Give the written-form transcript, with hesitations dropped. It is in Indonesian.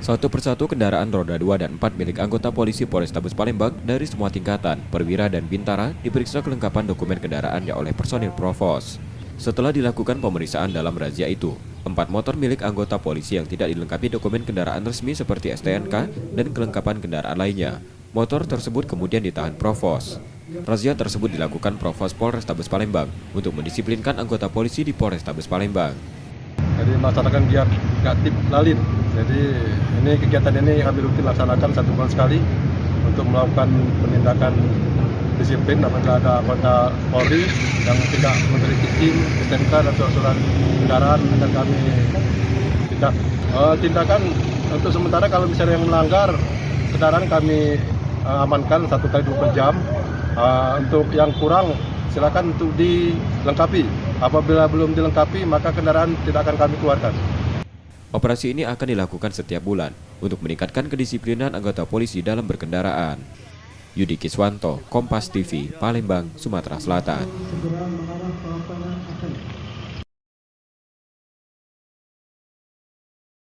Satu persatu kendaraan roda 2 dan 4 milik anggota polisi Polrestabes Palembang dari semua tingkatan, perwira dan bintara diperiksa kelengkapan dokumen kendaraannya oleh personil Provos. Setelah dilakukan pemeriksaan dalam razia itu, 4 motor milik anggota polisi yang tidak dilengkapi dokumen kendaraan resmi seperti STNK dan kelengkapan kendaraan lainnya. Motor tersebut kemudian ditahan Provos. Razia tersebut dilakukan Provos Polrestabes Palembang untuk mendisiplinkan anggota polisi di Polrestabes Palembang. Jadi melaksanakan giat Gatip Lalin. Jadi kegiatan ini kami rutin laksanakan 1 bulan sekali untuk melakukan penindakan disiplin apabila ada anggota Polri yang tidak memiliki izin STNK dan surat kendaraan akan kami tindak. Tindakan untuk sementara kalau misalnya yang melanggar kendaraan kami amankan 1 kali 24 jam. Untuk yang kurang silakan untuk dilengkapi. Apabila belum dilengkapi, maka kendaraan tidak akan kami keluarkan. Operasi ini akan dilakukan setiap bulan untuk meningkatkan kedisiplinan anggota polisi dalam berkendaraan. Yudi Kiswanto, Kompas TV, Palembang, Sumatera Selatan.